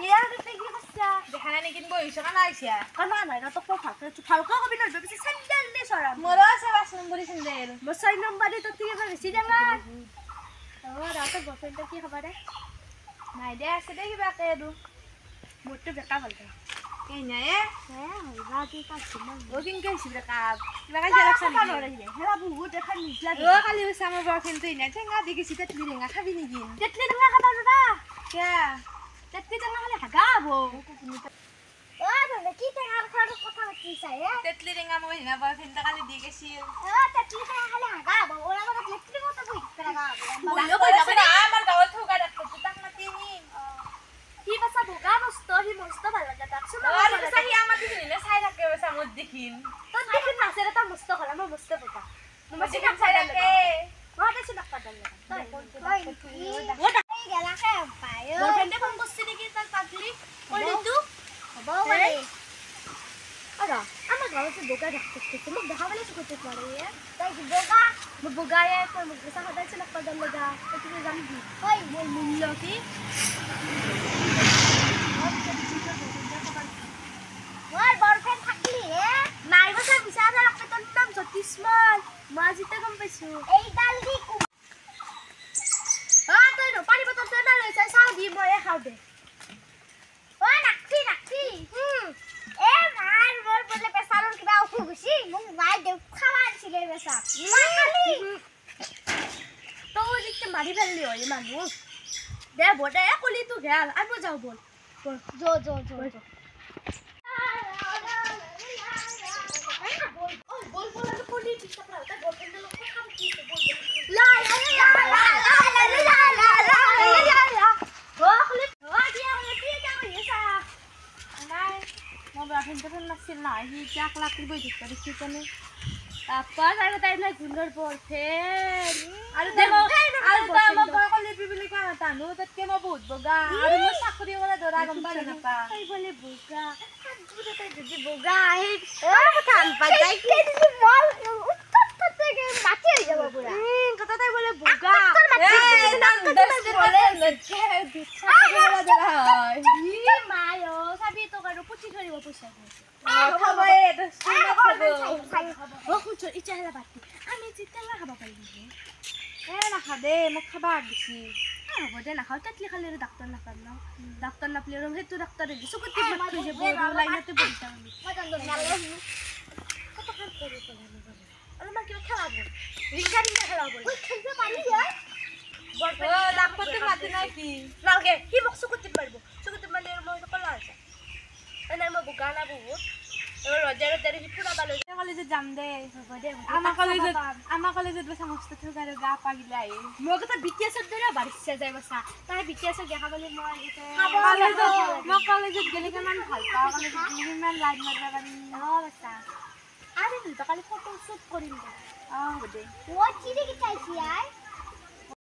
ইয়াৰ কি কৈছা দেখা নাই নেকি বহিছ কানা আইছা কানা নাই না তো ভালকৈ কবি না বেছি চেন্ডেল দে সৰা মোৰো আছে 5 নম্বৰী চেন্ডেল মই 6 নম্বৰী তো ঠিক আছে বেছি দেমা ৰাতে বসন্ত কি খবৰ দে নাই দে আছে দে কিবা কে দু মোৰটো বেকা ভাল দে এই নাই হইবা কি কাছে মই ও কিনকে হিসিবে কাপ কিবা কাজ লাগছ নি হেলা বহুত দেখা নিছলা ও কালি সামা বয়ফ্রেন্ড তুই না ঠেঙ্গা দেখিছি তেতলি রেঙ্গা খাবি নিকি তেতলি টেঙা খাবা না কে তেতলি টেঙা খালে হাগাবো ও তুমি কি টেঙা খাওয়ার কথা বলছিস তেতলি রেঙ্গা মই না বয়ফ্রেন্ড কালি দি গেছিল তেতলি টেঙা খালে হাগাবো ওরা কথা তেতলি মতো বই আমার গাওত থুকা ডাক্তার তুই তাক মাতি নি কি বাসা বোগা মস্ত হি মস্ত ভালো লাগে তাক শুনো আর বাসা হি আমার দিন না সাই থাকে বাসা মত দেখিন তো দেখিন না সেটা তো মস্ত হলা মই মস্ত বোগা মত দেখিন সাই থাকে ওটা শুন ডাক্তার দাল ওটা গেলা কে পায় বয়ফ্রেন্ডে ফোন করছিস নাকি তার পাগলি কইলি তু হবো বলে আরা আমার গাওতে বোগা ডাক্তার করতে মোক দেখাবলে করতে পারে তাই বোগা বোগা এ তো মোক সাথে দাইছে ডাক্তার দাল লাগা তুমি জানবি ওই মোর মূল্য কি ওই বয়ফ্রেন্ড থাকলি নাই বসা বিচার রাখতে তোর নাম জ্যোতিষ্মল মাজিতে কম পাইছো এই ডালগি তুই নো পানি বোতল তো না লইছ চাও দি মই খাও দে ও নাকি এ মার মোর বলে পেছারর কিবা উঠু গছি মোক মাই দে খাওয়া ছিলে বেসা না খালি তো জিতে মারি ফেললি ওই মানু দে বড়ে কলি তু গেল আমি যাও বল জো তারপর আর তাই না গুন্ডর পর ফের আৰু মই কলি পিবলি কাম তানো ততকে মই বহুত বগা আৰু মই চাকৰি কৰা দৰা গম পালে নাপা তাই বলে বোগা দুটো তাই যদি বোগা আহে কান পাতাই কি বল উত্তর থেকে মাটি হয়ে যাব পুরা কথা তাই বলে বোগা এই নাম দস বলে লজ্জা চাকৰি কৰা দৰা হয় ই মায়ো সাবি তো কারো পুচি ধরিব পয়সা খাব এ দস খাব ও কুচো ইচ্ছা হেলা বাতি আমি চিতেলা খাবা পাইলি এ না খাদে মোক খাবা দিছি হ'ব দে নাখাও তেতলি খালে ডাক্তৰ নাপাম ন ডাক্তৰ নাপলি আৰু সেইটো ডাক্তৰে দিছো কুটি মাত থৈ যাব লাইনতে বহিতা আমি কত কাম কৰি আৰু মা কিবা খেলাব ৰিংগা খেলাব ঐ খেলব পাৰি ও ডাক্তৰতে মাতি নাই কি নালগে কি মোক চকুতি মাৰিব চকুতি মাৰিলে মই কলা আছে নাই মই বুকা না বহুত এবাৰ ৰজাৰে হিপুৰা পালো কলেজত যাম দে হ'ব দে আমাৰ কলেজত বসা মস্ত থুক আৰু গা পাগিলা আহি মই কথা বিটিএছৰ দৰে বাঢ়িছে যায় বসা তাই বিটিএছক দেখাবলৈ মই মই কলেজত গেলে কিমান ভাল পাওঁ কলেজত গেলে ইমান লাইট মাৰিব পাৰি বসা আমি কালি ফটো শ্বুট কৰিম হ'ব দে মই কি দেখি চাইছি আই